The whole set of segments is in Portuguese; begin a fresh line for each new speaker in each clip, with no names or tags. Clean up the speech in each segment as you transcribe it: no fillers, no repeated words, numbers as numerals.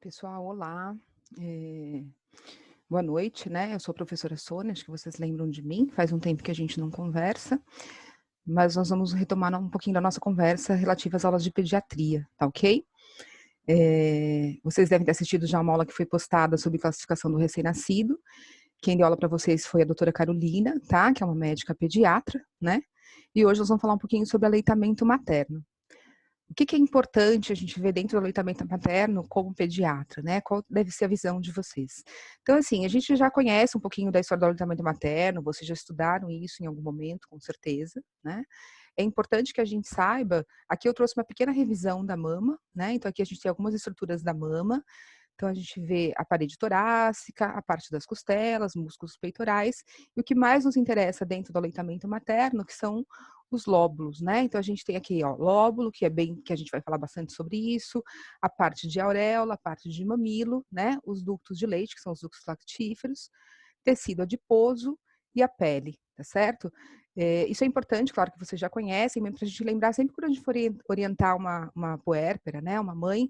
Pessoal, olá. Eh, Boa noite, né? Eu sou a professora Sônia, acho que vocês lembram de mim. Faz um tempo que a gente não conversa, mas nós vamos retomar um pouquinho da nossa conversa relativa às aulas de pediatria, tá ok? Vocês devem ter assistido já uma aula que foi postada sobre classificação do recém-nascido. Quem deu aula para vocês foi a doutora Carolina, tá? Que é uma médica pediatra, né? E hoje nós vamos falar um pouquinho sobre aleitamento materno. O que é importante a gente ver dentro do aleitamento materno como pediatra, né? Qual deve ser a visão de vocês? Então, assim, a gente já conhece um pouquinho da história do aleitamento materno, vocês já estudaram isso em algum momento, com certeza, né? É importante que a gente saiba, aqui eu trouxe uma pequena revisão da mama, né? Então, aqui a gente tem algumas estruturas da mama, então a gente vê a parede torácica, a parte das costelas, músculos peitorais, e o que mais nos interessa dentro do aleitamento materno, que são os lóbulos, né? Então a gente tem aqui, ó, lóbulo, que a gente vai falar bastante sobre isso, a parte de auréola, a parte de mamilo, né? Os ductos de leite, que são os ductos lactíferos, tecido adiposo e a pele, tá certo? Isso é importante, claro que vocês já conhecem, mas para a gente lembrar sempre quando a gente for orientar uma puérpera, né, uma mãe,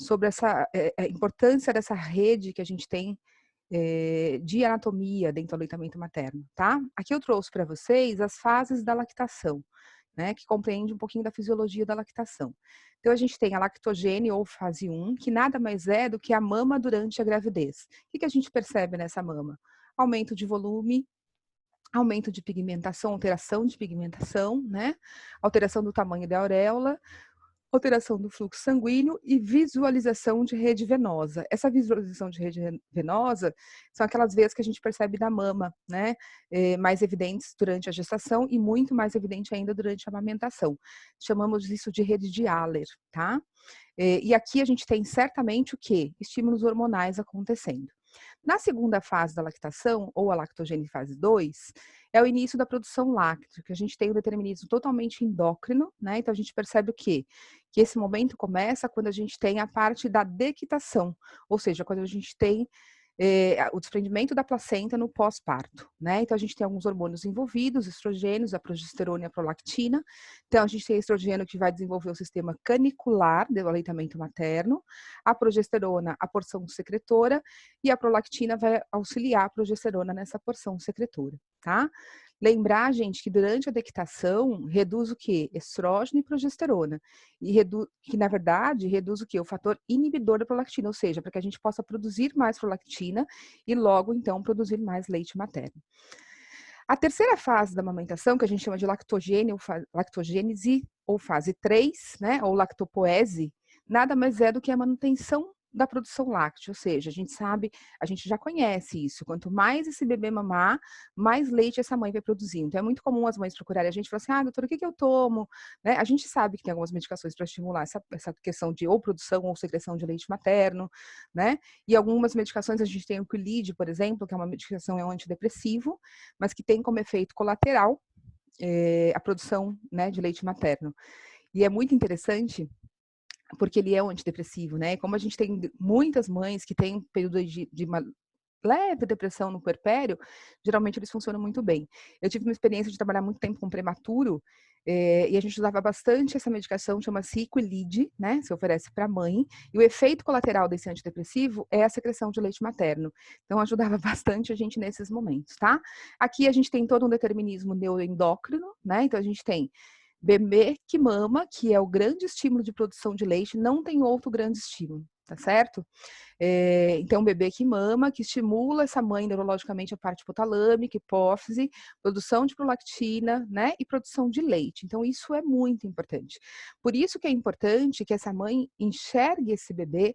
sobre essa a importância dessa rede que a gente tem de anatomia dentro do aleitamento materno, tá? Aqui eu trouxe para vocês as fases da lactação, né, que compreende um pouquinho da fisiologia da lactação. Então, a gente tem a lactogênese ou fase 1, que nada mais é do que a mama durante a gravidez. O que a gente percebe nessa mama? Aumento de volume, aumento de pigmentação, alteração de pigmentação, né? Alteração do tamanho da auréola, alteração do fluxo sanguíneo e visualização de rede venosa. Essa visualização de rede venosa são aquelas veias que a gente percebe na mama, né? Mais evidentes durante a gestação e muito mais evidente ainda durante a amamentação. Chamamos isso de rede de Haller, tá? E aqui a gente tem certamente o quê? Estímulos hormonais acontecendo. Na segunda fase da lactação, ou a lactogênese fase 2, é o início da produção láctea, que a gente tem um determinismo totalmente endócrino, né? Então a gente percebe o quê? Que esse momento começa quando a gente tem a parte da dequitação, ou seja, quando a gente tem o desprendimento da placenta no pós-parto, né? Então a gente tem alguns hormônios envolvidos, estrogênios, a progesterona e a prolactina. Então a gente tem estrogênio que vai desenvolver o sistema canicular do aleitamento materno, a progesterona, a porção secretora, e a prolactina vai auxiliar a progesterona nessa porção secretora, tá? Lembrar, gente, que durante a dectação reduz o quê? Estrógeno e progesterona. E que, na verdade, reduz o quê? O fator inibidor da prolactina, ou seja, para que a gente possa produzir mais prolactina e logo, então, produzir mais leite materno. A terceira fase da amamentação, que a gente chama de lactogênese ou fase 3, né, ou lactopoese, nada mais é do que a manutenção da produção láctea, ou seja, a gente sabe, a gente já conhece isso, quanto mais esse bebê mamar, mais leite essa mãe vai produzir. Então é muito comum as mães procurarem a gente e falar assim, doutora, o que eu tomo? Né? A gente sabe que tem algumas medicações para estimular essa questão de ou produção ou secreção de leite materno, né? E algumas medicações, a gente tem o Quilid, por exemplo, que é uma medicação, é um antidepressivo, mas que tem como efeito colateral a produção, né, de leite materno. E é muito interessante porque ele é um antidepressivo, né? Como a gente tem muitas mães que têm período de uma leve depressão no puerpério, geralmente eles funcionam muito bem. Eu tive uma experiência de trabalhar muito tempo com prematuro, e a gente usava bastante essa medicação, chama-se Equilid, né? Se oferece para a mãe, e o efeito colateral desse antidepressivo é a secreção de leite materno. Então, ajudava bastante a gente nesses momentos, tá? Aqui a gente tem todo um determinismo neuroendócrino, né? Então, a gente tem bebê que mama, que é o grande estímulo de produção de leite, não tem outro grande estímulo, tá certo? Então, bebê que mama, que estimula essa mãe neurologicamente a parte hipotalâmica, hipófise, produção de prolactina, né, e produção de leite. Então, isso é muito importante. Por isso que é importante que essa mãe enxergue esse bebê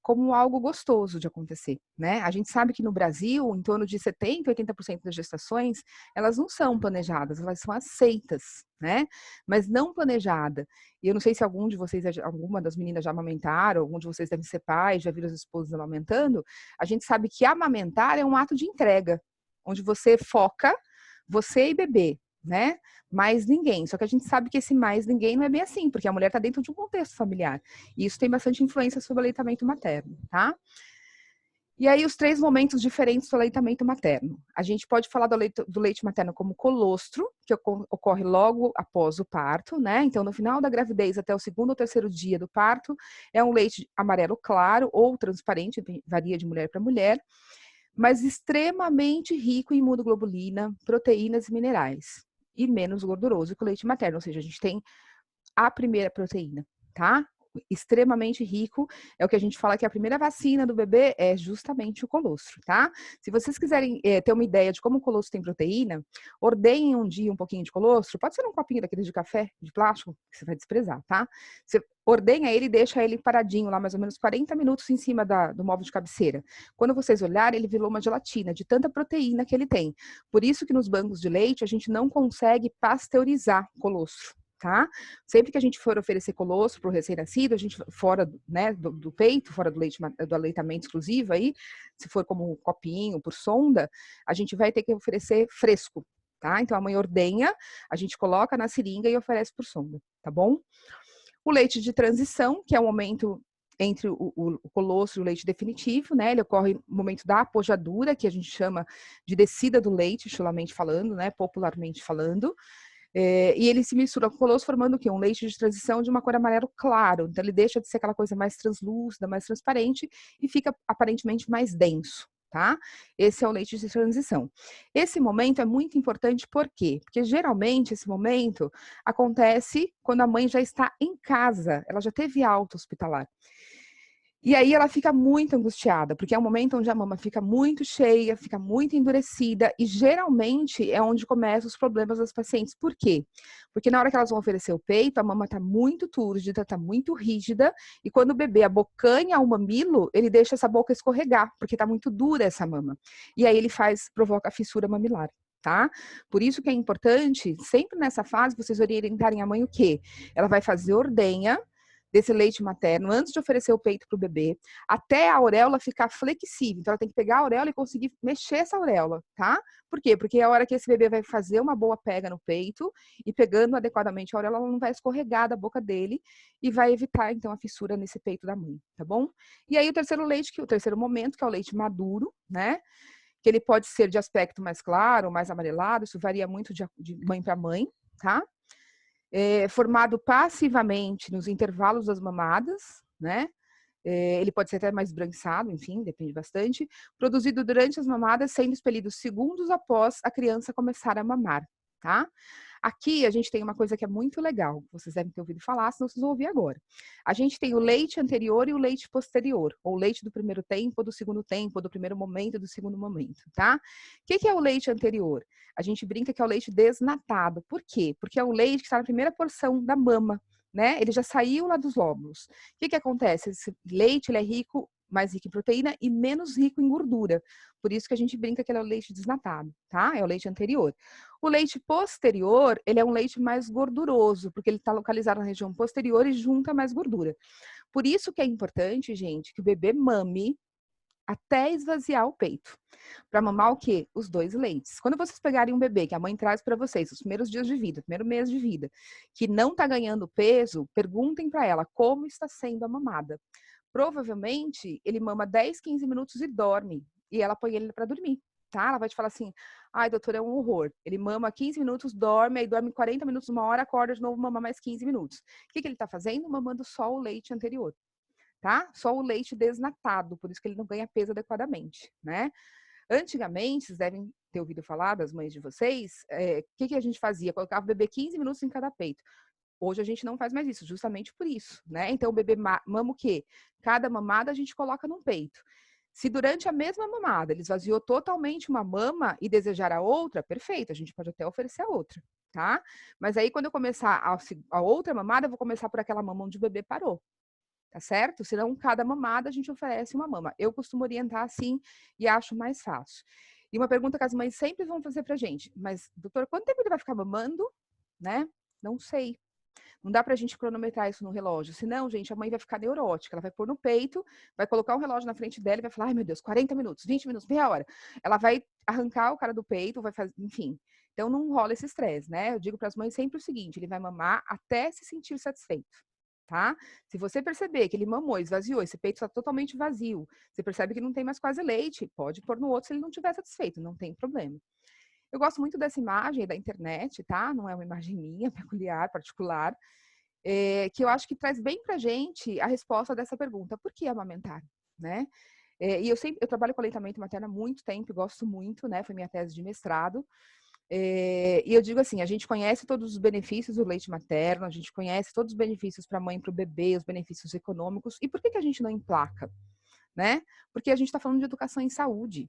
como algo gostoso de acontecer, né? A gente sabe que no Brasil, em torno de 70%, 80% das gestações, elas não são planejadas, elas são aceitas, né? Mas não planejada. E eu não sei se algum de vocês, alguma das meninas já amamentaram, algum de vocês deve ser pai, já viram as esposas amamentando. A gente sabe que amamentar é um ato de entrega, onde você foca você e bebê, né? Mais ninguém. Só que a gente sabe que esse mais ninguém não é bem assim, porque a mulher está dentro de um contexto familiar. E isso tem bastante influência sobre o aleitamento materno, tá? E aí, os 3 momentos diferentes do aleitamento materno. A gente pode falar do leite materno como colostro, que ocorre logo após o parto, né? Então, no final da gravidez, até o 2º ou 3º dia do parto, é um leite amarelo claro ou transparente, varia de mulher para mulher, mas extremamente rico em imunoglobulina, proteínas e minerais. E menos gorduroso que o leite materno, ou seja, a gente tem a primeira proteína, tá? Extremamente rico, é o que a gente fala que a primeira vacina do bebê é justamente o colostro, tá? Se vocês quiserem ter uma ideia de como o colostro tem proteína, ordenem um dia um pouquinho de colostro, pode ser um copinho daqueles de café, de plástico, que você vai desprezar, tá? Você ordenha ele e deixa ele paradinho lá, mais ou menos 40 minutos em cima do móvel de cabeceira. Quando vocês olharem, ele virou uma gelatina, de tanta proteína que ele tem. Por isso que nos bancos de leite, a gente não consegue pasteurizar colostro. Tá? Sempre que a gente for oferecer colostro para o recém-nascido, a gente fora, né, do peito, fora do leite, do aleitamento exclusivo aí, se for como um copinho, por sonda, a gente vai ter que oferecer fresco, tá? Então a mãe ordenha, a gente coloca na seringa e oferece por sonda, tá bom? O leite de transição, que é o momento entre o colostro e o leite definitivo, né? Ele ocorre no momento da apojadura, que a gente chama de descida do leite, chulamente falando, né? Popularmente falando. E ele se mistura com o colostro, formando o quê? Um leite de transição de uma cor amarelo claro. Então, ele deixa de ser aquela coisa mais translúcida, mais transparente e fica aparentemente mais denso, tá? Esse é o leite de transição. Esse momento é muito importante, por quê? Porque geralmente esse momento acontece quando a mãe já está em casa, ela já teve alta hospitalar. E aí ela fica muito angustiada, porque é um momento onde a mama fica muito cheia, fica muito endurecida, e geralmente é onde começam os problemas das pacientes. Por quê? Porque na hora que elas vão oferecer o peito, a mama está muito túrgida, está muito rígida, e quando o bebê abocanha o mamilo, ele deixa essa boca escorregar, porque está muito dura essa mama. E aí ele provoca a fissura mamilar. Tá? Por isso que é importante, sempre nessa fase, vocês orientarem a mãe o quê? Ela vai fazer ordenha desse leite materno antes de oferecer o peito para o bebê, até a auréola ficar flexível. Então, ela tem que pegar a auréola e conseguir mexer essa auréola, tá? Por quê? Porque é a hora que esse bebê vai fazer uma boa pega no peito e pegando adequadamente a auréola, ela não vai escorregar da boca dele e vai evitar, então, a fissura nesse peito da mãe, tá bom? E aí, o terceiro momento, que é o leite maduro, né? Que ele pode ser de aspecto mais claro, mais amarelado, isso varia muito de mãe para mãe, tá? Formado passivamente nos intervalos das mamadas, né? Ele pode ser até mais esbranquiçado, enfim, depende bastante. Produzido durante as mamadas, sendo expelido segundos após a criança começar a mamar, tá? Aqui a gente tem uma coisa que é muito legal, vocês devem ter ouvido falar, senão vocês vão ouvir agora. A gente tem o leite anterior e o leite posterior, ou o leite do primeiro tempo, ou do segundo tempo, ou do primeiro momento, do segundo momento, tá? O que é o leite anterior? A gente brinca que é o leite desnatado. Por quê? Porque é o leite que está na primeira porção da mama, né? Ele já saiu lá dos lóbulos. O que acontece? Esse leite, ele é mais rico em proteína e menos rico em gordura. Por isso que a gente brinca que ele é o leite desnatado, tá? É o leite anterior. O leite posterior, ele é um leite mais gorduroso, porque ele está localizado na região posterior e junta mais gordura. Por isso que é importante, gente, que o bebê mame até esvaziar o peito. Para mamar o quê? Os 2 leites. Quando vocês pegarem um bebê que a mãe traz para vocês, os primeiros dias de vida, primeiro mês de vida, que não está ganhando peso, perguntem para ela como está sendo a mamada. Provavelmente, ele mama 10, 15 minutos e dorme. E ela põe ele para dormir, tá? Ela vai te falar assim, ai, doutora, é um horror. Ele mama 15 minutos, dorme, aí dorme 40 minutos, 1 hora, acorda de novo, mama mais 15 minutos. O que ele está fazendo? Mamando só o leite anterior, tá? Só o leite desnatado, por isso que ele não ganha peso adequadamente, né? Antigamente, vocês devem ter ouvido falar das mães de vocês, o que a gente fazia? Colocava o bebê 15 minutos em cada peito. Hoje a gente não faz mais isso, justamente por isso, né? Então o bebê mama o quê? Cada mamada a gente coloca num peito. Se durante a mesma mamada ele esvaziou totalmente uma mama e desejar a outra, perfeito, a gente pode até oferecer a outra, tá? Mas aí quando eu começar a outra mamada, eu vou começar por aquela mama onde o bebê parou, tá certo? Senão cada mamada a gente oferece uma mama. Eu costumo orientar assim e acho mais fácil. E uma pergunta que as mães sempre vão fazer pra gente, mas doutor, quanto tempo ele vai ficar mamando? Né? Não sei. Não dá pra gente cronometrar isso no relógio. Senão, gente, a mãe vai ficar neurótica. Ela vai pôr no peito, vai colocar um relógio na frente dela e vai falar, ai meu Deus, 40 minutos, 20 minutos, meia hora. Ela vai arrancar o cara do peito, vai fazer, enfim. Então não rola esse estresse, né? Eu digo para as mães sempre o seguinte, ele vai mamar até se sentir satisfeito. tá? Se você perceber que ele mamou, esvaziou, esse peito está totalmente vazio, você percebe que não tem mais quase leite, pode pôr no outro se ele não estiver satisfeito, não tem problema. Eu gosto muito dessa imagem da internet, tá? Não é uma imagem minha, peculiar, particular, que eu acho que traz bem pra gente a resposta dessa pergunta: por que amamentar, né? E eu trabalho com aleitamento materno há muito tempo, gosto muito, né? Foi minha tese de mestrado. E eu digo assim, a gente conhece todos os benefícios do leite materno, a gente conhece todos os benefícios para a mãe e para o bebê, os benefícios econômicos. E por que a gente não emplaca, né? Porque a gente está falando de educação em saúde,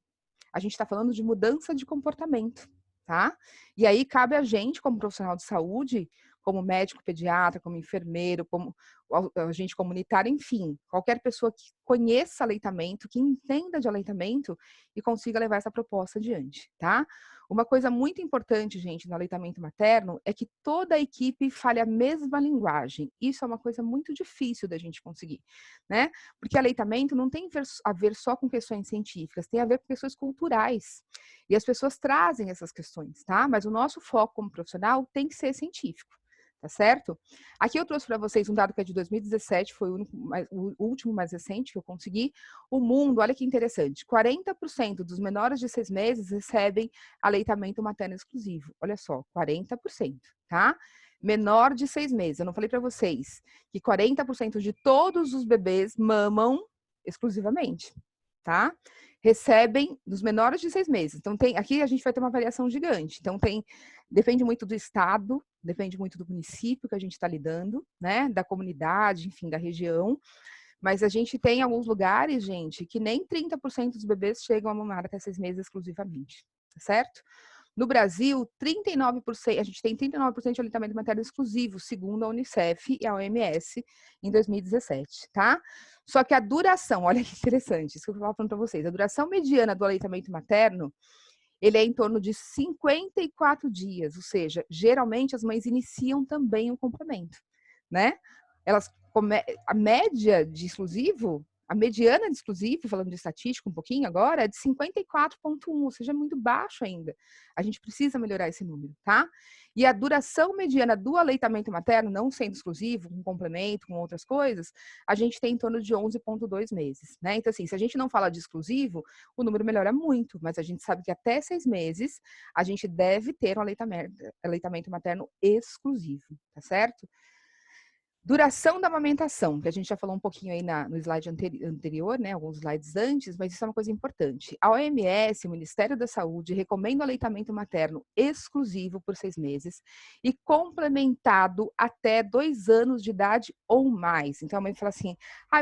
a gente está falando de mudança de comportamento, tá? E aí cabe a gente, como profissional de saúde, como médico pediatra, como enfermeiro, como agente comunitário, enfim, qualquer pessoa que conheça aleitamento, que entenda de aleitamento e consiga levar essa proposta adiante, tá? Uma coisa muito importante, gente, no aleitamento materno é que toda a equipe fale a mesma linguagem. Isso é uma coisa muito difícil da gente conseguir, né? Porque aleitamento não tem a ver só com questões científicas, tem a ver com questões culturais. E as pessoas trazem essas questões, tá? Mas o nosso foco como profissional tem que ser científico. Tá certo? Aqui eu trouxe para vocês um dado que é de 2017, foi o último mais recente que eu consegui. O mundo, olha que interessante, 40% dos menores de 6 meses recebem aleitamento materno exclusivo. Olha só, 40%, tá? Menor de 6 meses. Eu não falei para vocês que 40% de todos os bebês mamam exclusivamente, tá? Recebem dos menores de 6 meses. Então, aqui a gente vai ter uma variação gigante. Então, depende muito do estado, depende muito do município que a gente está lidando, né? Da comunidade, enfim, da região. Mas a gente tem alguns lugares, gente, que nem 30% dos bebês chegam a mamar até 6 meses exclusivamente, tá certo? No Brasil, 39%, a gente tem 39% de aleitamento materno exclusivo, segundo a Unicef e a OMS, em 2017, tá? Só que a duração, olha que interessante, isso que eu estava falando para vocês, a duração mediana do aleitamento materno, ele é em torno de 54 dias, ou seja, geralmente as mães iniciam também o complemento, né? A média de exclusivo, a mediana de exclusivo, falando de estatística um pouquinho agora, é de 54,1, ou seja, é muito baixo ainda. A gente precisa melhorar esse número, tá? E a duração mediana do aleitamento materno, não sendo exclusivo, com complemento, com outras coisas, a gente tem em torno de 11,2 meses, né? Então, assim, se a gente não fala de exclusivo, o número melhora muito, mas a gente sabe que até 6 meses a gente deve ter um aleitamento materno exclusivo, tá certo? Duração da amamentação, que a gente já falou um pouquinho aí no slide anterior, né, alguns slides antes, mas isso é uma coisa importante. A OMS, o Ministério da Saúde, recomenda o aleitamento materno exclusivo por 6 meses e complementado até 2 anos de idade ou mais. Então a mãe fala assim,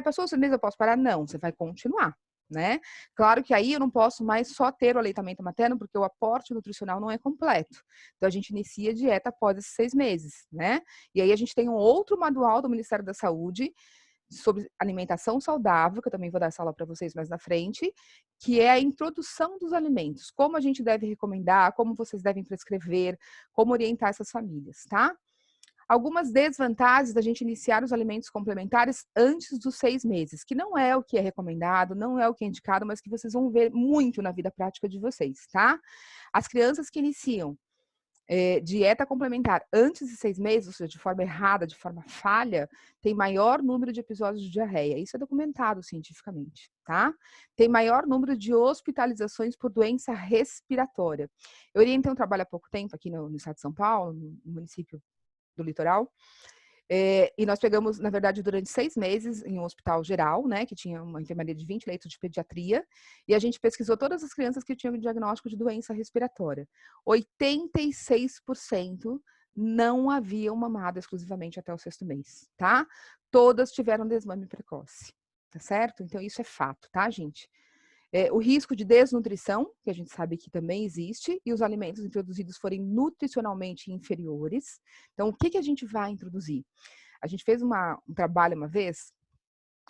passou os 6 meses, eu posso parar? Não, você vai continuar. Né? Claro que aí eu não posso mais só ter o aleitamento materno, porque o aporte nutricional não é completo. Então a gente inicia a dieta após esses 6 meses, né? E aí a gente tem um outro manual do Ministério da Saúde sobre alimentação saudável, que eu também vou dar essa aula para vocês mais na frente, que é a introdução dos alimentos, como a gente deve recomendar, como vocês devem prescrever, como orientar essas famílias, tá? Algumas desvantagens da gente iniciar os alimentos complementares antes dos 6 meses, que não é o que é recomendado, não é o que é indicado, mas que vocês vão ver muito na vida prática de vocês, tá? As crianças que iniciam dieta complementar antes de 6 meses, ou seja, de forma errada, de forma falha, tem maior número de episódios de diarreia. Isso é documentado cientificamente, tá? Tem maior número de hospitalizações por doença respiratória. Eu orientei um trabalho há pouco tempo aqui no estado de São Paulo, no município do litoral, e nós pegamos, na verdade, durante 6 meses em um hospital geral, né, que tinha uma enfermaria de 20 leitos de pediatria, e a gente pesquisou todas as crianças que tinham diagnóstico de doença respiratória. 86% não haviam mamado exclusivamente até o 6º mês, tá? Todas tiveram desmame precoce, tá certo? Então isso é fato, tá, gente? O risco de desnutrição, que a gente sabe que também existe, e os alimentos introduzidos forem nutricionalmente inferiores. Então, o que a gente vai introduzir? A gente fez um trabalho uma vez,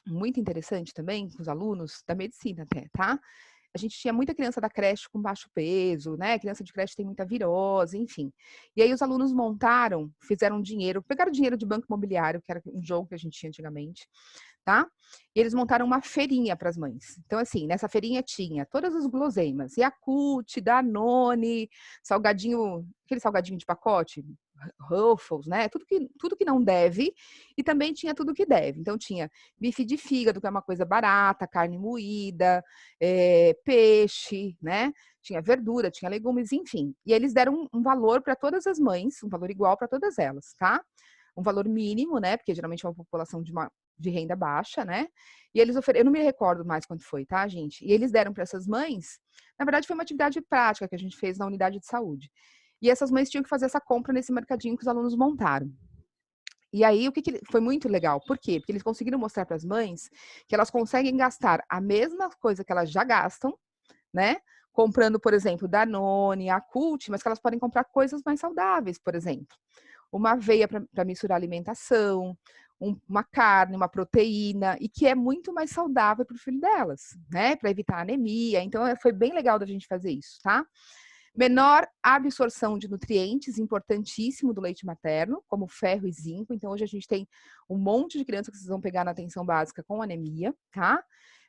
muito interessante também, com os alunos da medicina até, tá? A gente tinha muita criança da creche com baixo peso, né? Criança de creche tem muita virose, enfim. E aí os alunos montaram, fizeram dinheiro, pegaram dinheiro de banco imobiliário, que era um jogo que a gente tinha antigamente, tá? E eles montaram uma feirinha para as mães. Então, assim, nessa feirinha tinha todas as guloseimas, Yakult, Danone, salgadinho, aquele salgadinho de pacote, Ruffles, né? Tudo que não deve, e também tinha tudo que deve. Então, tinha bife de fígado, que é uma coisa barata, carne moída, peixe, né? Tinha verdura, tinha legumes, enfim. E eles deram um valor para todas as mães, um valor igual para todas elas, tá? Um valor mínimo, né? Porque geralmente é uma população de renda baixa, né? E eles eu não me recordo mais quanto foi, tá, gente? E eles deram para essas mães, na verdade foi uma atividade prática que a gente fez na unidade de saúde. E essas mães tinham que fazer essa compra nesse mercadinho que os alunos montaram. E aí, foi muito legal. Por quê? Porque eles conseguiram mostrar para as mães que elas conseguem gastar a mesma coisa que elas já gastam, né? Comprando, por exemplo, Danone, Yakult, mas que elas podem comprar coisas mais saudáveis, por exemplo. Uma aveia para misturar alimentação, uma carne, uma proteína, e que é muito mais saudável para o filho delas, né? Para evitar anemia. Então, foi bem legal da gente fazer isso, tá? Menor absorção de nutrientes, importantíssimo do leite materno, como ferro e zinco. Então, hoje a gente tem um monte de crianças que vocês vão pegar na atenção básica com anemia, tá?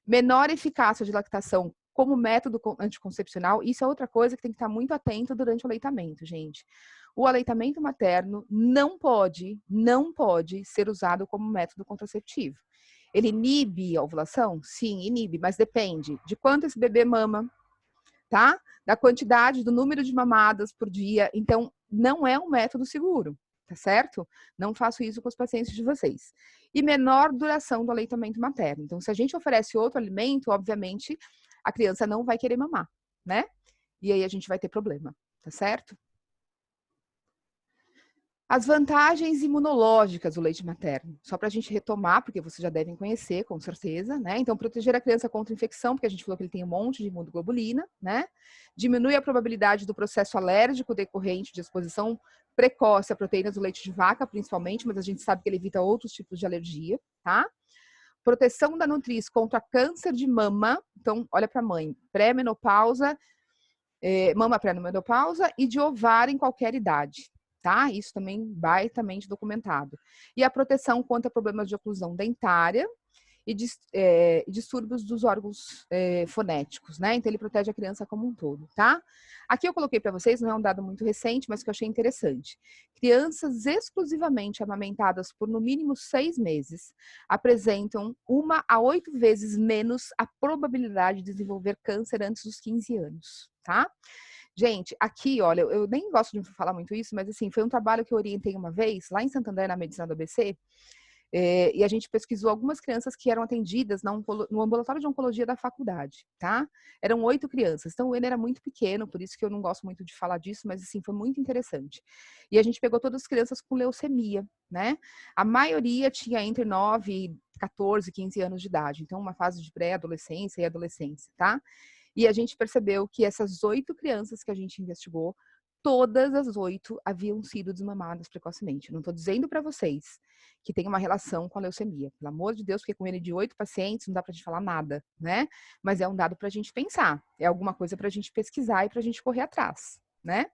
Menor eficácia de lactação como método anticoncepcional. Isso é outra coisa que tem que estar muito atento durante o aleitamento, gente. O aleitamento materno não pode ser usado como método contraceptivo. Ele inibe a ovulação? Sim, inibe, mas depende de quanto esse bebê mama, tá? Da quantidade, do número de mamadas por dia. Então, não é um método seguro, tá certo? Não faço isso com os pacientes de vocês. E menor duração do aleitamento materno. Então, se a gente oferece outro alimento, obviamente, a criança não vai querer mamar, né? E aí a gente vai ter problema, tá certo? As vantagens imunológicas do leite materno, só para a gente retomar, porque vocês já devem conhecer, com certeza, né? Então, proteger a criança contra infecção, porque a gente falou que ele tem um monte de imunoglobulina, né? Diminui a probabilidade do processo alérgico decorrente de exposição precoce a proteínas do leite de vaca, principalmente, mas a gente sabe que ele evita outros tipos de alergia, tá? Proteção da nutriz contra câncer de mama, então, olha para a mãe, pré-menopausa, mama pré-menopausa e de ovário em qualquer idade. Tá? Isso também baitamente documentado. E a proteção contra problemas de oclusão dentária e distúrbios dos órgãos fonéticos, né? Então ele protege a criança como um todo, tá? Aqui eu coloquei para vocês, não é um dado muito recente, mas que eu achei interessante. Crianças exclusivamente amamentadas por no mínimo 6 meses apresentam 1 a 8 vezes menos a probabilidade de desenvolver câncer antes dos 15 anos, tá? Gente, aqui, olha, eu nem gosto de falar muito isso, mas assim, foi um trabalho que eu orientei uma vez, lá em Santander, na medicina do ABC, e a gente pesquisou algumas crianças que eram atendidas no ambulatório de oncologia da faculdade, tá? Eram 8 crianças, então ele era muito pequeno, por isso que eu não gosto muito de falar disso, mas assim, foi muito interessante. E a gente pegou todas as crianças com leucemia, né? A maioria tinha entre 9 e 14, 15 anos de idade, então uma fase de pré-adolescência e adolescência, tá? E a gente percebeu que essas 8 crianças que a gente investigou, todas as 8 haviam sido desmamadas precocemente. Não estou dizendo para vocês que tem uma relação com a leucemia. Pelo amor de Deus, porque com ele de 8 pacientes não dá para a gente falar nada, né? Mas é um dado para a gente pensar. É alguma coisa para a gente pesquisar e para a gente correr atrás, né?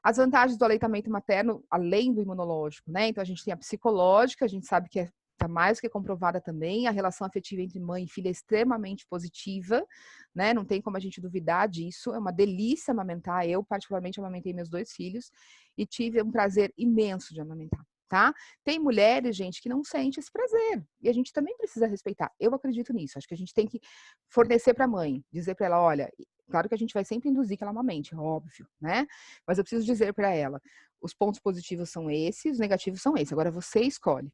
As vantagens do aleitamento materno, além do imunológico, né? Então, a gente tem a psicológica, a gente sabe que está mais do que comprovada também. A relação afetiva entre mãe e filha é extremamente positiva, né? Não tem como a gente duvidar disso. É uma delícia amamentar. Eu, particularmente, amamentei meus 2 filhos e tive um prazer imenso de amamentar, tá? Tem mulheres, gente, que não sente esse prazer. E a gente também precisa respeitar. Eu acredito nisso. Acho que a gente tem que fornecer para a mãe, dizer para ela, olha, claro que a gente vai sempre induzir que ela amamente, óbvio, né? Mas eu preciso dizer para ela, os pontos positivos são esses, os negativos são esses. Agora você escolhe,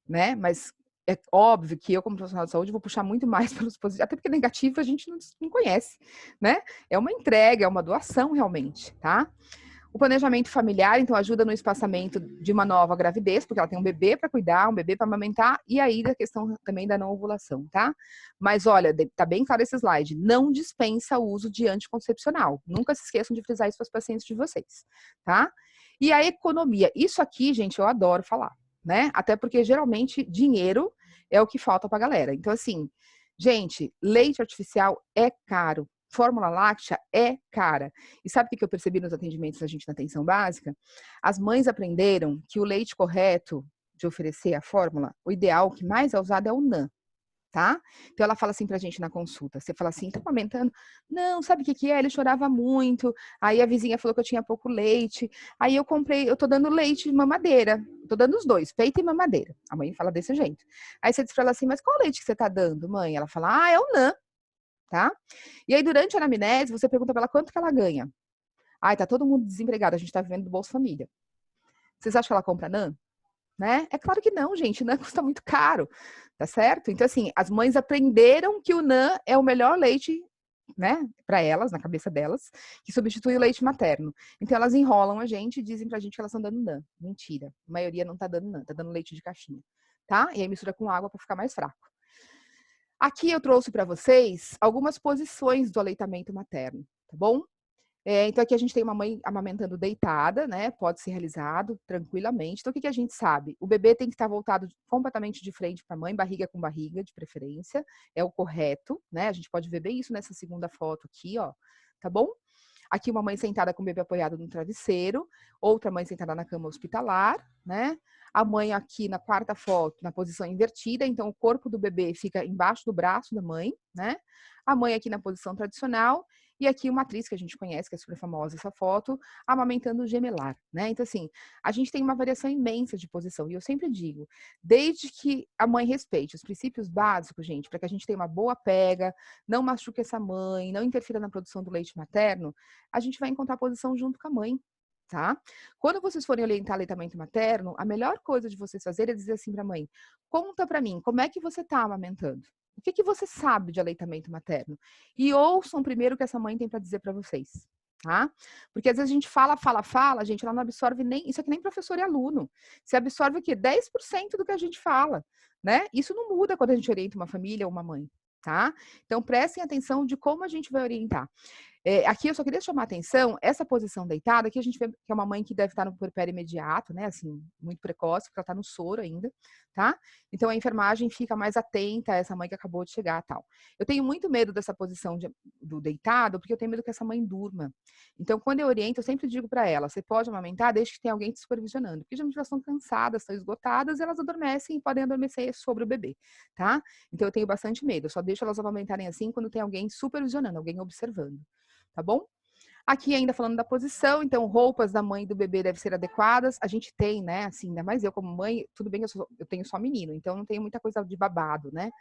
né? Mas é óbvio que eu, como profissional de saúde, vou puxar muito mais pelos positivos, até porque negativo a gente não conhece, né? É uma entrega, é uma doação realmente, tá? O planejamento familiar, então, ajuda no espaçamento de uma nova gravidez, porque ela tem um bebê para cuidar, um bebê para amamentar, e aí da questão também da não ovulação, tá? Mas olha, tá bem claro esse slide, não dispensa o uso de anticoncepcional. Nunca se esqueçam de frisar isso para os pacientes de vocês, tá? E a economia, isso aqui, gente, eu adoro falar, né? Até porque geralmente dinheiro é o que falta para a galera. Então, assim, gente, leite artificial é caro. Fórmula láctea é cara. E sabe o que eu percebi nos atendimentos da gente na atenção básica? As mães aprenderam que o leite correto, de oferecer a fórmula, o ideal, o que mais é usado é o NAN, tá? Então ela fala assim pra gente na consulta, você fala assim, tá amamentando? Não, sabe o que que é? Ele chorava muito, aí a vizinha falou que eu tinha pouco leite, aí eu comprei, eu tô dando leite de mamadeira, tô dando os dois, peito e mamadeira. A mãe fala desse jeito. Aí você diz pra ela assim, mas qual leite que você tá dando, mãe? Ela fala, é o NAN, tá? E aí durante a anamnese, você pergunta pra ela quanto que ela ganha. Ai, tá todo mundo desempregado, a gente tá vivendo do Bolsa Família. Vocês acham que ela compra NAN? Né? É claro que não, gente, NAN custa muito caro, tá certo? Então, assim, as mães aprenderam que o NAN é o melhor leite, né, para elas, na cabeça delas, que substitui o leite materno. Então, elas enrolam a gente e dizem pra gente que elas estão dando NAN. Mentira, a maioria não tá dando NAN, tá dando leite de caixinha, tá? E aí mistura com água para ficar mais fraco. Aqui eu trouxe para vocês algumas posições do aleitamento materno, tá bom? Então, aqui a gente tem uma mãe amamentando deitada, né? Pode ser realizado tranquilamente. Então, o que que a gente sabe? O bebê tem que estar voltado completamente de frente para a mãe, barriga com barriga, de preferência. É o correto, né? A gente pode ver bem isso nessa segunda foto aqui, ó. Tá bom? Aqui uma mãe sentada com o bebê apoiado no travesseiro, outra mãe sentada na cama hospitalar, né? A mãe aqui na quarta foto, na posição invertida, então o corpo do bebê fica embaixo do braço da mãe, né? A mãe aqui na posição tradicional e aqui uma atriz que a gente conhece, que é super famosa essa foto, amamentando gemelar, né? Então assim, a gente tem uma variação imensa de posição e eu sempre digo, desde que a mãe respeite os princípios básicos, gente, para que a gente tenha uma boa pega, não machuque essa mãe, não interfira na produção do leite materno, a gente vai encontrar a posição junto com a mãe, tá? Quando vocês forem orientar aleitamento materno, a melhor coisa de vocês fazer é dizer assim para a mãe: conta para mim, como é que você está amamentando? O que que você sabe de aleitamento materno? E ouçam primeiro o que essa mãe tem para dizer para vocês, tá? Porque às vezes a gente fala, gente, ela não absorve nem, isso aqui nem professor e aluno. Você absorve o quê? 10% do que a gente fala, né? Isso não muda quando a gente orienta uma família ou uma mãe, tá? Então prestem atenção de como a gente vai orientar. Aqui eu só queria chamar a atenção, essa posição deitada, aqui a gente vê que é uma mãe que deve estar no puerpério imediato, né, assim, muito precoce, porque ela está no soro ainda, tá? Então a enfermagem fica mais atenta a essa mãe que acabou de chegar, tal. Eu tenho muito medo dessa posição do deitado, porque eu tenho medo que essa mãe durma. Então quando eu oriento, eu sempre digo para ela, você pode amamentar desde que tenha alguém te supervisionando, porque geralmente elas estão cansadas, estão esgotadas, e elas adormecem e podem adormecer sobre o bebê, tá? Então eu tenho bastante medo, eu só deixo elas amamentarem assim quando tem alguém supervisionando, alguém observando. Tá bom? Aqui ainda falando da posição, então roupas da mãe e do bebê devem ser adequadas. A gente tem, né, assim, ainda mais eu como mãe, tudo bem que eu tenho só menino, então não tenho muita coisa de babado, né?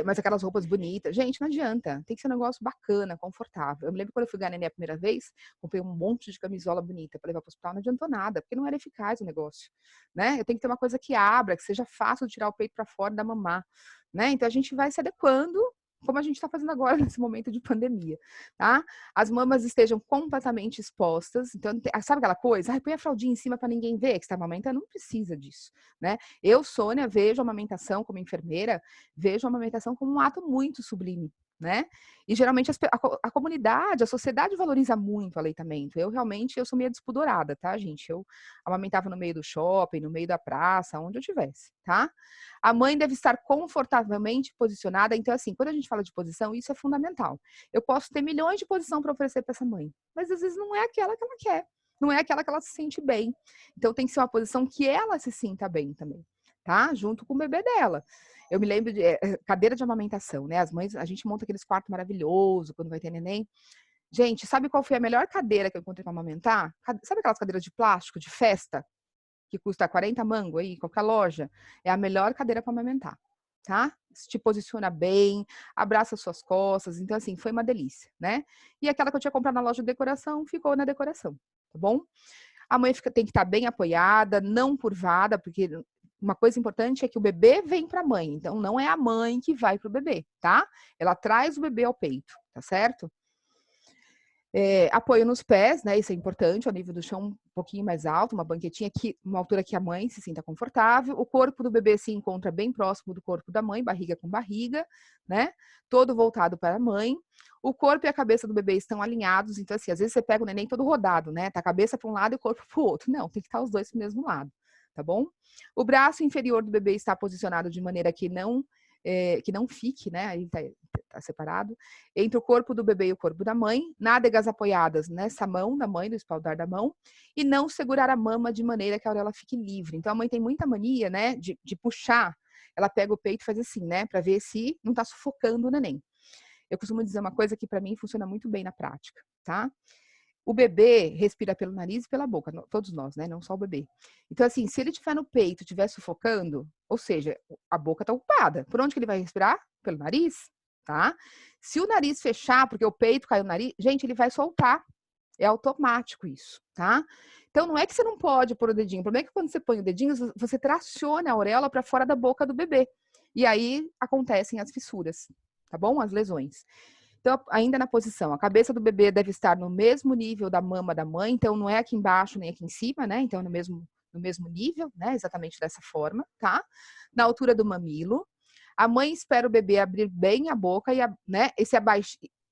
Mas aquelas roupas bonitas, gente, não adianta, tem que ser um negócio bacana, confortável. Eu me lembro quando eu fui ganhar neném a primeira vez, comprei um monte de camisola bonita para levar para o hospital, não adiantou nada, porque não era eficaz o negócio, né? Eu tenho que ter uma coisa que abra, que seja fácil de tirar o peito para fora da mamar, né? Então a gente vai se adequando como a gente está fazendo agora nesse momento de pandemia, tá? As mamas estejam completamente expostas, então, sabe aquela coisa? Ai, põe a fraldinha em cima para ninguém ver que está amamentando, não precisa disso, né? Eu, Sônia, vejo a amamentação como enfermeira, vejo a amamentação como um ato muito sublime, né? E geralmente a comunidade, a sociedade valoriza muito o aleitamento. Eu realmente, eu sou meio despudorada, tá, gente? Eu amamentava no meio do shopping, no meio da praça, onde eu tivesse, tá? A mãe deve estar confortavelmente posicionada. Então, assim, quando a gente fala de posição, isso é fundamental. Eu posso ter milhões de posição para oferecer para essa mãe, mas às vezes não é aquela que ela quer, não é aquela que ela se sente bem. Então, tem que ser uma posição que ela se sinta bem também, tá? Junto com o bebê dela. Eu me lembro de cadeira de amamentação, né? As mães, a gente monta aqueles quartos maravilhosos quando vai ter neném. Gente, sabe qual foi a melhor cadeira que eu encontrei para amamentar? Sabe aquelas cadeiras de plástico de festa? Que custa 40 mango aí, qualquer loja, é a melhor cadeira para amamentar, tá? Te posiciona bem, abraça suas costas, então assim, foi uma delícia, né? E aquela que eu tinha comprado na loja de decoração, ficou na decoração, tá bom? A mãe tem que estar bem apoiada, não curvada, porque uma coisa importante é que o bebê vem para a mãe, então não é a mãe que vai para o bebê, tá? Ela traz o bebê ao peito, tá certo? Apoio nos pés, né? Isso é importante, ao nível do chão um pouquinho mais alto, uma banquetinha que, uma altura que a mãe se sinta confortável. O corpo do bebê se encontra bem próximo do corpo da mãe, barriga com barriga, né? Todo voltado para a mãe. O corpo e a cabeça do bebê estão alinhados, então assim, às vezes você pega o neném todo rodado, né? Tá a cabeça para um lado e o corpo para o outro. Não, tem que estar os dois pro mesmo lado, tá bom? O braço inferior do bebê está posicionado de maneira que não fique, né? Aí tá separado, entre o corpo do bebê e o corpo da mãe, nádegas apoiadas nessa mão da mãe, no espaldar da mão, e não segurar a mama de maneira que a auréola fique livre. Então a mãe tem muita mania, né, de puxar, ela pega o peito e faz assim, né, para ver se não tá sufocando o neném. Eu costumo dizer uma coisa que para mim funciona muito bem na prática, tá? O bebê respira pelo nariz e pela boca, todos nós, né? Não só o bebê. Então, assim, se ele estiver no peito, estiver sufocando, ou seja, a boca está ocupada. Por onde que ele vai respirar? Pelo nariz, tá? Se o nariz fechar, porque o peito caiu no nariz, gente, ele vai soltar. É automático isso, tá? Então, não é que você não pode pôr o dedinho. O problema é que quando você põe o dedinho, você traciona a auréola para fora da boca do bebê. E aí acontecem as fissuras, tá bom? As lesões. Então, ainda na posição, a cabeça do bebê deve estar no mesmo nível da mama da mãe, então não é aqui embaixo nem aqui em cima, né? Então, no mesmo nível, né? Exatamente dessa forma, tá? Na altura do mamilo. A mãe espera o bebê abrir bem a boca e, né?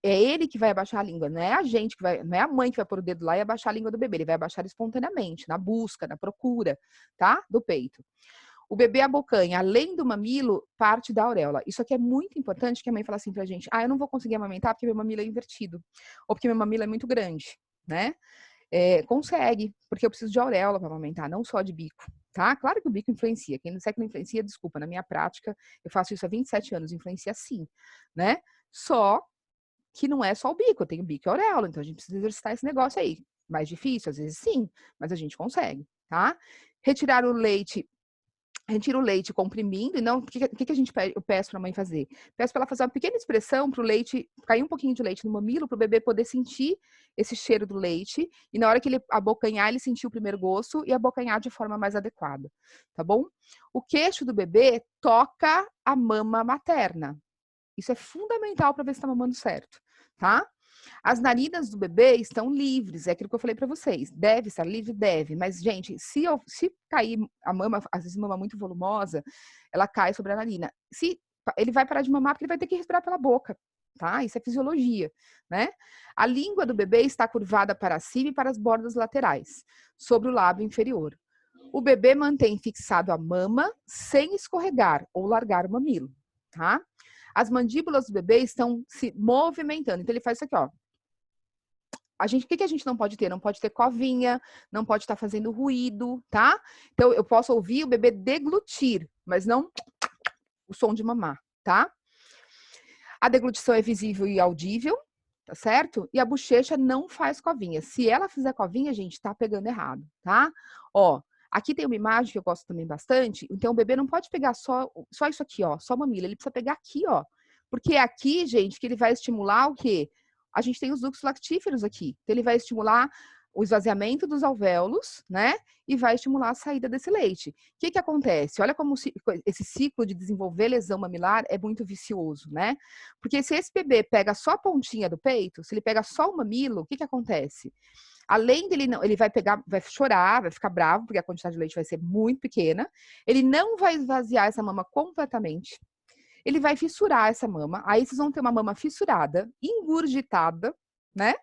É ele que vai abaixar a língua, não é a gente que vai, não é a mãe que vai pôr o dedo lá e abaixar a língua do bebê, ele vai abaixar espontaneamente, na busca, na procura, tá? Do peito. O bebê abocanha, além do mamilo, parte da auréola. Isso aqui é muito importante, que a mãe fala assim pra gente, eu não vou conseguir amamentar porque meu mamilo é invertido, ou porque meu mamilo é muito grande, né? Consegue, porque eu preciso de auréola para amamentar, não só de bico, tá? Claro que o bico influencia, quem não disser que não influencia, desculpa, na minha prática, eu faço isso há 27 anos, influencia sim, né? Só que não é só o bico, eu tenho bico e auréola, então a gente precisa exercitar esse negócio aí. Mais difícil? Às vezes sim, mas a gente consegue, tá? Retirar o leite, retira o leite comprimindo, e não, o que a gente eu peço para a mãe fazer? Peço para ela fazer uma pequena expressão para o leite, cair um pouquinho de leite no mamilo, para o bebê poder sentir esse cheiro do leite, e na hora que ele abocanhar, ele sentir o primeiro gosto e abocanhar de forma mais adequada, tá bom? O queixo do bebê toca a mama materna. Isso é fundamental para ver se está mamando certo, tá? As narinas do bebê estão livres, é aquilo que eu falei para vocês. Deve estar livre? Deve. Mas, gente, se cair a mama, às vezes mama muito volumosa, ela cai sobre a narina. Ele vai parar de mamar porque ele vai ter que respirar pela boca, tá? Isso é fisiologia, né? A língua do bebê está curvada para cima e para as bordas laterais, sobre o lábio inferior. O bebê mantém fixado a mama sem escorregar ou largar o mamilo, tá? As mandíbulas do bebê estão se movimentando. Então, ele faz isso aqui, ó. O que a gente não pode ter? Não pode ter covinha, não pode estar fazendo ruído, tá? Então, eu posso ouvir o bebê deglutir, mas não o som de mamar, tá? A deglutição é visível e audível, tá certo? E a bochecha não faz covinha. Se ela fizer covinha, gente, tá pegando errado, tá? Ó, aqui tem uma imagem que eu gosto também bastante. Então, o bebê não pode pegar só isso aqui, ó, só mamilo. Ele precisa pegar aqui, ó. Porque é aqui, gente, que ele vai estimular o quê? A gente tem os ductos lactíferos aqui. Então, ele vai estimular o esvaziamento dos alvéolos, né? E vai estimular a saída desse leite. O que acontece? Olha como esse ciclo de desenvolver lesão mamilar é muito vicioso, né? Porque se esse bebê pega só a pontinha do peito, se ele pega só o mamilo, o que acontece? Além dele não, ele vai chorar, vai ficar bravo, porque a quantidade de leite vai ser muito pequena. Ele não vai esvaziar essa mama completamente. Ele vai fissurar essa mama. Aí vocês vão ter uma mama fissurada, engurgitada, né?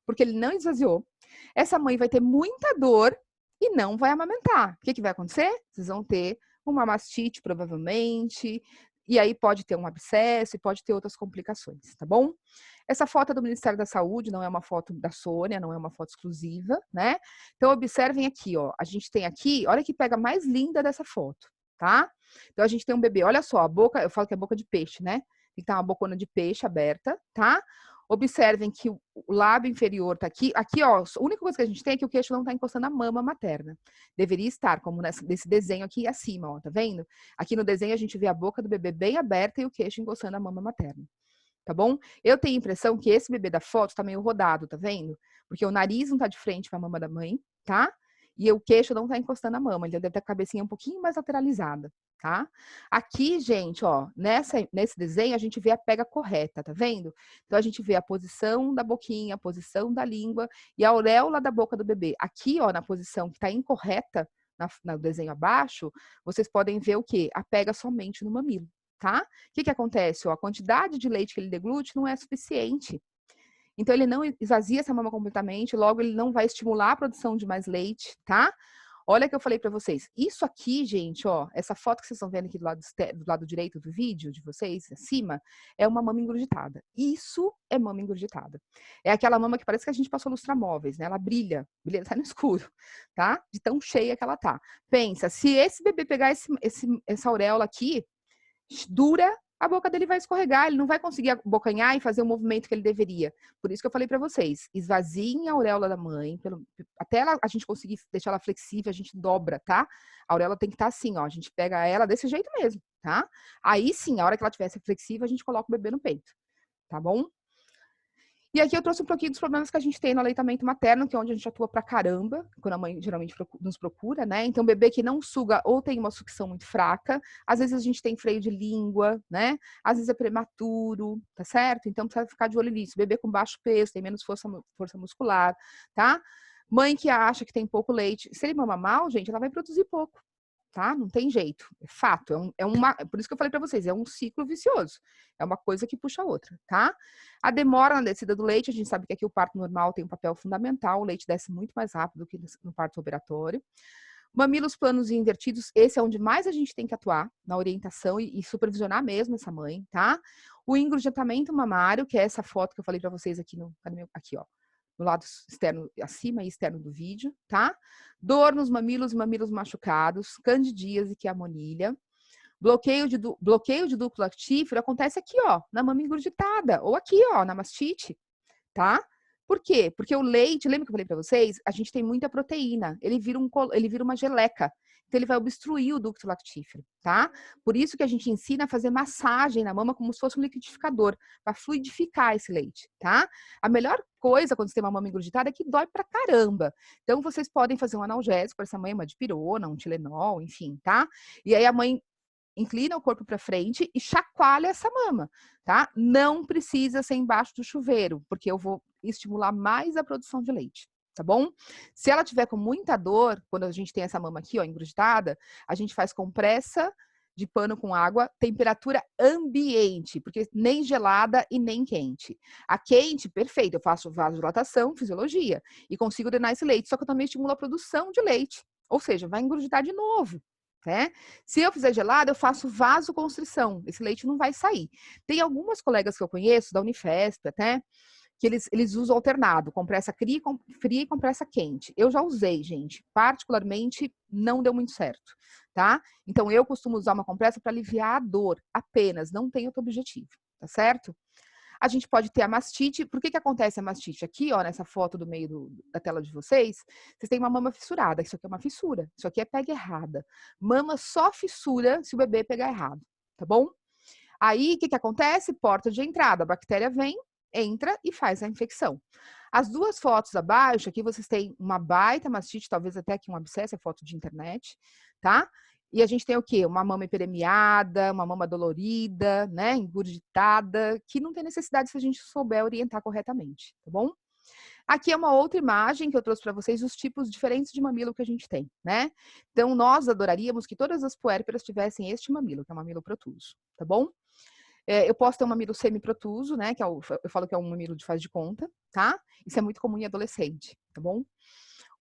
Porque ele não esvaziou. Essa mãe vai ter muita dor e não vai amamentar. O que vai acontecer? Vocês vão ter uma mastite, provavelmente, e aí pode ter um abscesso e pode ter outras complicações, tá bom? Essa foto é do Ministério da Saúde, não é uma foto da Sônia, não é uma foto exclusiva, né? Então, observem aqui, ó. A gente tem aqui, olha que pega mais linda dessa foto, tá? Então, a gente tem um bebê, olha só, a boca, eu falo que é boca de peixe, né? Tem que estar uma bocona de peixe aberta, tá? Observem que o lábio inferior tá aqui. Aqui, ó, a única coisa que a gente tem é que o queixo não tá encostando na mama materna. Deveria estar, como nesse desenho aqui acima, ó, tá vendo? Aqui no desenho a gente vê a boca do bebê bem aberta e o queixo encostando na mama materna. Tá bom? Eu tenho a impressão que esse bebê da foto tá meio rodado, tá vendo? Porque o nariz não tá de frente pra mama da mãe, tá? E o queixo não tá encostando na mama, ele deve ter a cabecinha um pouquinho mais lateralizada, tá? Aqui, gente, ó, nesse desenho a gente vê a pega correta, tá vendo? Então a gente vê a posição da boquinha, a posição da língua e a auréola da boca do bebê. Aqui, ó, na posição que tá incorreta, no desenho abaixo, vocês podem ver o quê? A pega somente no mamilo, tá? O que acontece? Ó, a quantidade de leite que ele deglute não é suficiente. Então, ele não esvazia essa mama completamente, logo ele não vai estimular a produção de mais leite, tá? Olha que eu falei para vocês. Isso aqui, gente, ó, essa foto que vocês estão vendo aqui do lado direito do vídeo de vocês, acima, é uma mama engurgitada. Isso é mama engurgitada. É aquela mama que parece que a gente passou lustramóveis, né? Ela brilha, tá no escuro, tá? De tão cheia que ela tá. Pensa, se esse bebê pegar essa auréola aqui, dura, a boca dele vai escorregar, ele não vai conseguir abocanhar e fazer o movimento que ele deveria. Por isso que eu falei para vocês, esvaziem a auréola da mãe, até a gente conseguir deixar ela flexível, a gente dobra, tá? A auréola tem que estar assim, ó, a gente pega ela desse jeito mesmo, tá? Aí sim, a hora que ela estiver flexível, a gente coloca o bebê no peito, tá bom? E aqui eu trouxe um pouquinho dos problemas que a gente tem no aleitamento materno, que é onde a gente atua pra caramba, quando a mãe geralmente nos procura, né? Então, bebê que não suga ou tem uma sucção muito fraca, às vezes a gente tem freio de língua, né? Às vezes é prematuro, tá certo? Então, precisa ficar de olho nisso. Bebê com baixo peso, tem menos força muscular, tá? Mãe que acha que tem pouco leite, se ele mama mal, gente, ela vai produzir pouco. Tá? Não tem jeito, é fato, por isso que eu falei para vocês, é um ciclo vicioso, é uma coisa que puxa a outra, tá? A demora na descida do leite, a gente sabe que aqui o parto normal tem um papel fundamental, o leite desce muito mais rápido do que no parto operatório. Mamilos planos e invertidos, esse é onde mais a gente tem que atuar na orientação e supervisionar mesmo essa mãe, tá? O engurgitamento mamário, que é essa foto que eu falei para vocês aqui aqui, ó, no lado externo, acima e externo do vídeo, tá? Dor nos mamilos e mamilos machucados, candidíase, que é a monilha. Bloqueio de ducto lactífero acontece aqui, ó, na mama engurgitada, ou aqui, ó, na mastite, tá? Por quê? Porque o leite, lembra que eu falei para vocês? A gente tem muita proteína, ele vira uma geleca. Então, ele vai obstruir o ducto lactífero, tá? Por isso que a gente ensina a fazer massagem na mama como se fosse um liquidificador, para fluidificar esse leite, tá? A melhor coisa quando você tem uma mama engurgitada é que dói pra caramba. Então, vocês podem fazer um analgésico para essa mãe, uma dipirona, um Tilenol, enfim, tá? E aí a mãe inclina o corpo para frente e chacoalha essa mama, tá? Não precisa ser embaixo do chuveiro, porque eu vou estimular mais a produção de leite, tá bom? Se ela tiver com muita dor, quando a gente tem essa mama aqui, ó, engurgitada, a gente faz compressa de pano com água, temperatura ambiente, porque nem gelada e nem quente. A quente, perfeito, eu faço vasodilatação, fisiologia, e consigo drenar esse leite, só que eu também estimulo a produção de leite, ou seja, vai engurgitar de novo. Né? Se eu fizer gelado, eu faço vasoconstrição. Esse leite não vai sair. Tem algumas colegas que eu conheço, da Unifesp até, que eles usam alternado, compressa fria e compressa quente. Eu já usei, gente. Particularmente, não deu muito certo, tá? Então, eu costumo usar uma compressa para aliviar a dor apenas, não tem outro objetivo, tá certo? A gente pode ter a mastite. Por que acontece a mastite? Aqui, ó, nessa foto do meio da tela de vocês têm uma mama fissurada. Isso aqui é uma fissura. Isso aqui é pega errada. Mama só fissura se o bebê pegar errado, tá bom? Aí, o que acontece? Porta de entrada. A bactéria vem, entra e faz a infecção. As duas fotos abaixo, aqui vocês têm uma baita mastite, talvez até aqui um abscesso, é foto de internet, tá? E a gente tem o quê? Uma mama hiperemiada, uma mama dolorida, né? Engurgitada, que não tem necessidade se a gente souber orientar corretamente, tá bom? Aqui é uma outra imagem que eu trouxe para vocês, os tipos diferentes de mamilo que a gente tem, né? Então, nós adoraríamos que todas as puérperas tivessem este mamilo, que é o mamilo protuso, tá bom? Eu posso ter um mamilo semiprotuso, né? Eu falo que é um mamilo de faz de conta, tá? Isso é muito comum em adolescente, tá bom?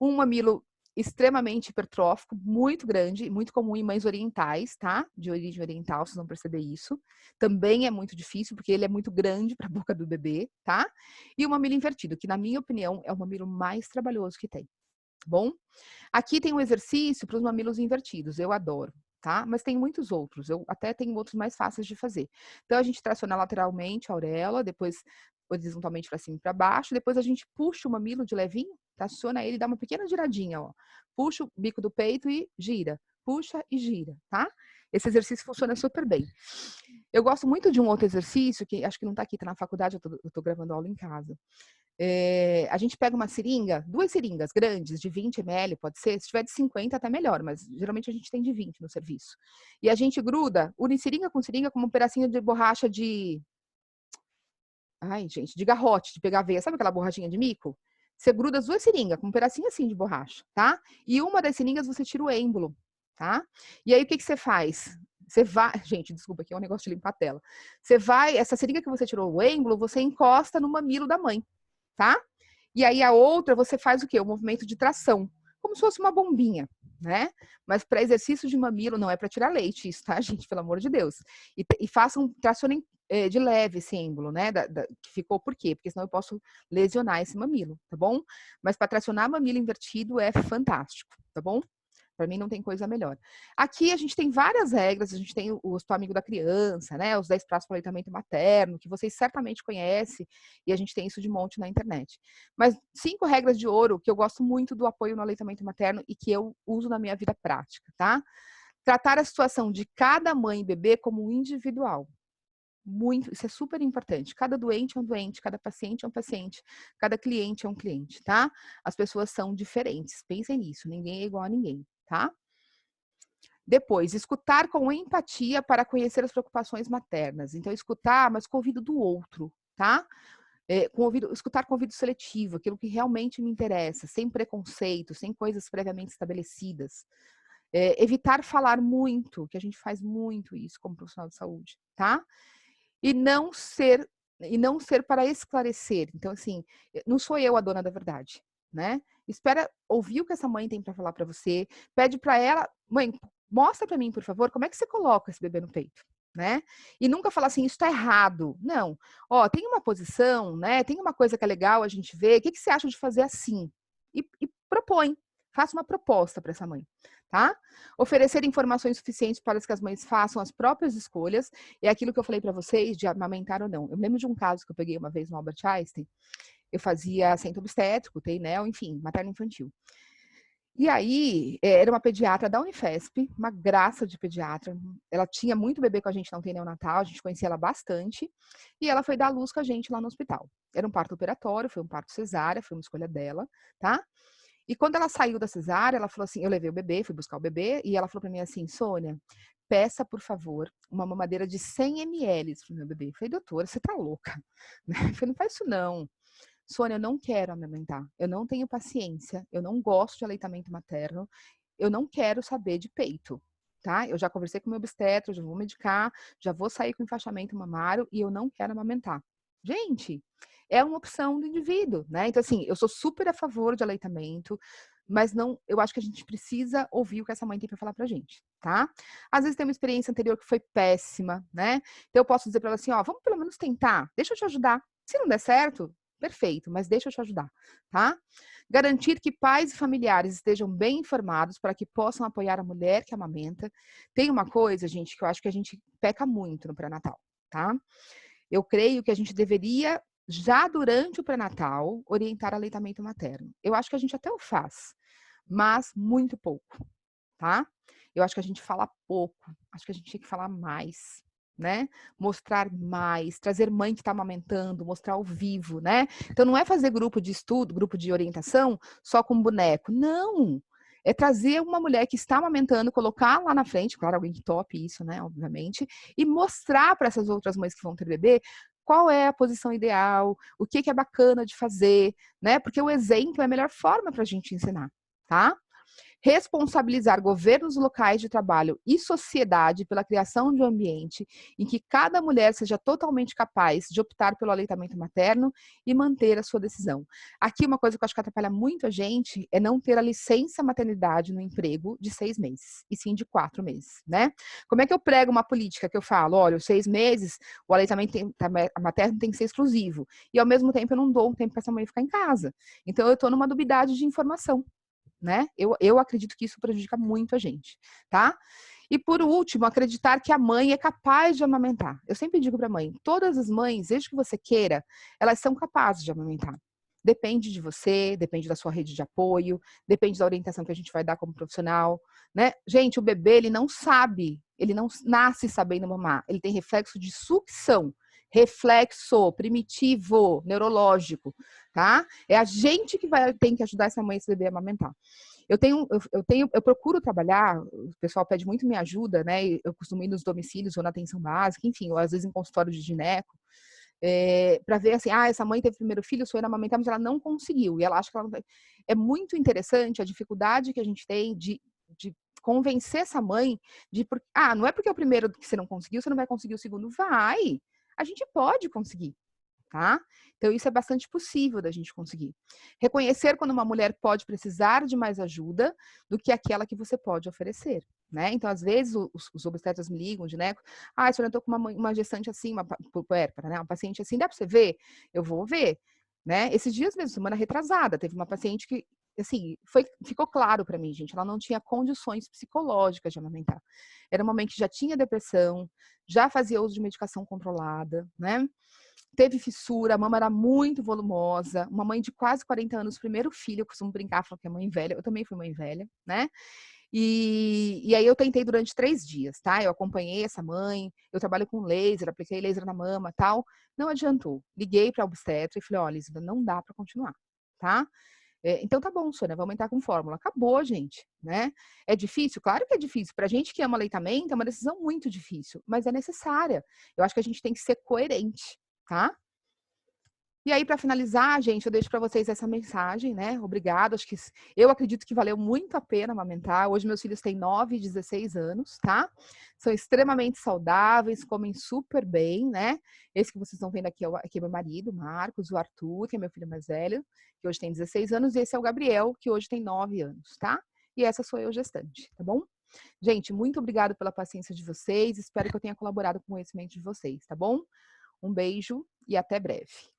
Um mamilo extremamente hipertrófico, muito grande, muito comum em mães orientais, tá? De origem oriental, vocês vão perceber isso. Também é muito difícil, porque ele é muito grande para a boca do bebê, tá? E o mamilo invertido, que na minha opinião é o mamilo mais trabalhoso que tem, tá bom? Aqui tem um exercício para os mamilos invertidos, eu adoro, tá? Mas tem muitos outros, eu até tenho outros mais fáceis de fazer. Então, a gente traciona lateralmente a auréola, depois horizontalmente para cima e para baixo, depois a gente puxa o mamilo de levinho, traciona ele, dá uma pequena giradinha, ó. Puxa o bico do peito e gira, puxa e gira, tá? Esse exercício funciona super bem. Eu gosto muito de um outro exercício, que acho que não tá aqui, tá na faculdade, eu tô gravando aula em casa. A gente pega uma seringa, 2 seringas grandes, de 20 ml, pode ser, se tiver de 50 até melhor, mas geralmente a gente tem de 20 no serviço. E a gente gruda, une seringa como um pedacinho de borracha de... Ai, gente, de garrote, de pegar aveia. Sabe aquela borrachinha de mico? Você gruda as 2 seringas com um pedacinho assim de borracha, tá? E uma das seringas você tira o êmbolo, tá? E aí o que você faz? Você vai... Gente, desculpa, aqui é um negócio de limpar a tela. Essa seringa que você tirou o êmbolo, você encosta no mamilo da mãe, tá? E aí a outra, você faz o quê? O movimento de tração, como se fosse uma bombinha, né? Mas para exercício de mamilo não é para tirar leite, isso, tá, gente? Pelo amor de Deus. E tracionem de leve esse êmbolo, né? Que ficou por quê? Porque senão eu posso lesionar esse mamilo, tá bom? Mas para tracionar mamilo invertido é fantástico, tá bom? Para mim não tem coisa melhor. Aqui a gente tem várias regras, a gente tem o Hospital Amigo da Criança, né? Os 10 passos para o aleitamento materno, que vocês certamente conhecem, e a gente tem isso de monte na internet. Mas 5 regras de ouro que eu gosto muito do apoio no aleitamento materno e que eu uso na minha vida prática, tá? Tratar a situação de cada mãe e bebê como individual. Muito, isso é super importante. Cada doente é um doente, cada paciente é um paciente, cada cliente é um cliente, tá? As pessoas são diferentes, pensem nisso, ninguém é igual a ninguém, tá? Depois, escutar com empatia para conhecer as preocupações maternas. Então, escutar, mas com o ouvido do outro, tá? Escutar com ouvido seletivo, aquilo que realmente me interessa, sem preconceito, sem coisas previamente estabelecidas. Evitar falar muito, que a gente faz muito isso como profissional de saúde, tá? E não ser para esclarecer. Então, assim, não sou eu a dona da verdade, né? Espera ouvir o que essa mãe tem para falar para você, pede para ela, mãe, mostra para mim, por favor, como é que você coloca esse bebê no peito, né? E nunca falar assim, isso está errado. Não. Ó, tem uma posição, né? Tem uma coisa que é legal a gente ver. O que você acha de fazer assim? E propõe. Faça uma proposta para essa mãe, tá? Oferecer informações suficientes para que as mães façam as próprias escolhas. É aquilo que eu falei para vocês de amamentar ou não. Eu lembro de um caso que eu peguei uma vez no Albert Einstein. Eu fazia centro obstétrico, TEINEL, enfim, materno-infantil. E aí, era uma pediatra da Unifesp, uma graça de pediatra. Ela tinha muito bebê com a gente na UTI neonatal, a gente conhecia ela bastante. E ela foi dar luz com a gente lá no hospital. Era um parto operatório, foi um parto cesárea, foi uma escolha dela, tá? E quando ela saiu da cesárea, ela falou assim, eu levei o bebê, fui buscar o bebê, e ela falou para mim assim, Sônia, peça, por favor, uma mamadeira de 100 ml pro meu bebê. Eu falei, doutora, você tá louca? Eu falei, não faz isso não. Sônia, eu não quero amamentar, eu não tenho paciência, eu não gosto de aleitamento materno, eu não quero saber de peito, tá? Eu já conversei com o meu obstetra, já vou medicar, já vou sair com enfaixamento mamário e eu não quero amamentar. Gente, é uma opção do indivíduo, né? Então, assim, eu sou super a favor de aleitamento, mas não, eu acho que a gente precisa ouvir o que essa mãe tem para falar pra gente, tá? Às vezes tem uma experiência anterior que foi péssima, né? Então eu posso dizer para ela assim, ó, vamos pelo menos tentar, deixa eu te ajudar. Se não der certo, perfeito, mas deixa eu te ajudar, tá? Garantir que pais e familiares estejam bem informados para que possam apoiar a mulher que amamenta. Tem uma coisa, gente, que eu acho que a gente peca muito no pré-natal, tá? Eu creio que a gente deveria, já durante o pré-natal, orientar aleitamento materno. Eu acho que a gente até o faz, mas muito pouco, tá? Eu acho que a gente fala pouco, acho que a gente tinha que falar mais, né? Mostrar mais, trazer mãe que está amamentando, mostrar ao vivo, né? Então não é fazer grupo de estudo, grupo de orientação só com boneco, não. É trazer uma mulher que está amamentando, colocar lá na frente, claro, alguém que tope isso, né, obviamente, e mostrar para essas outras mães que vão ter bebê qual é a posição ideal, o que é bacana de fazer, né? Porque o exemplo é a melhor forma para a gente ensinar, tá? Responsabilizar governos locais de trabalho e sociedade pela criação de um ambiente em que cada mulher seja totalmente capaz de optar pelo aleitamento materno e manter a sua decisão. Aqui uma coisa que eu acho que atrapalha muito a gente é não ter a licença maternidade no emprego de 6 meses, e sim de 4 meses, né? Como é que eu prego uma política que eu falo, olha, os 6 meses, o aleitamento materno tem que ser exclusivo, e ao mesmo tempo eu não dou um tempo para essa mãe ficar em casa. Então eu estou numa dubidade de informação, né? Eu acredito que isso prejudica muito a gente, tá? E por último, acreditar que a mãe é capaz de amamentar. Eu sempre digo para a mãe, todas as mães, desde que você queira, elas são capazes de amamentar. Depende de você, depende da sua rede de apoio, depende da orientação que a gente vai dar como profissional, né? Gente, o bebê, ele não sabe, ele não nasce sabendo mamar, ele tem reflexo de sucção, reflexo primitivo, neurológico, tá? É a gente que tem que ajudar essa mãe e esse bebê a amamentar. Eu procuro trabalhar, o pessoal pede muito minha ajuda, né? Eu costumo ir nos domicílios ou na atenção básica, enfim, ou às vezes em consultório de gineco, para ver assim, essa mãe teve primeiro filho, foi amamentar, mas ela não conseguiu, e ela acha que ela não vai. É muito interessante a dificuldade que a gente tem de convencer essa mãe não é porque é o primeiro que você não conseguiu, você não vai conseguir o segundo. Vai! A gente pode conseguir. tá? Então, isso é bastante possível da gente conseguir. Reconhecer quando uma mulher pode precisar de mais ajuda do que aquela que você pode oferecer, né? Então, às vezes, os obstetras me ligam, gineco, senhora, eu tô com uma gestante assim, puérpera, né? Uma paciente assim, dá pra você ver? Eu vou ver, né? Esses dias mesmo, semana retrasada, teve uma paciente que, assim, ficou claro para mim, gente, ela não tinha condições psicológicas de amamentar. Era uma mãe que já tinha depressão, já fazia uso de medicação controlada, né? Teve fissura, a mama era muito volumosa, uma mãe de quase 40 anos, primeiro filho, eu costumo brincar, falo que é mãe velha, eu também fui mãe velha, né? E aí eu tentei durante 3 dias, tá? Eu acompanhei essa mãe, eu trabalho com laser, apliquei laser na mama, tal, não adiantou. Liguei para a obstetra e falei, olha, Lisida, não dá para continuar, tá? Então tá bom, Sônia, vamos entrar com fórmula. Acabou, gente, né? É difícil? Claro que é difícil. Pra gente que ama aleitamento, é uma decisão muito difícil, mas é necessária. Eu acho que a gente tem que ser coerente, tá? E aí, para finalizar, gente, eu deixo para vocês essa mensagem, né? Obrigado. Acho que eu acredito que valeu muito a pena amamentar. Hoje meus filhos têm 9 e 16 anos, tá? São extremamente saudáveis, comem super bem, né? Esse que vocês estão vendo aqui é meu marido, Marcos, o Arthur, que é meu filho mais velho, que hoje tem 16 anos, e esse é o Gabriel, que hoje tem 9 anos, tá? E essa sou eu gestante, tá bom? Gente, muito obrigado pela paciência de vocês. Espero que eu tenha colaborado com o conhecimento de vocês, tá bom? Um beijo e até breve.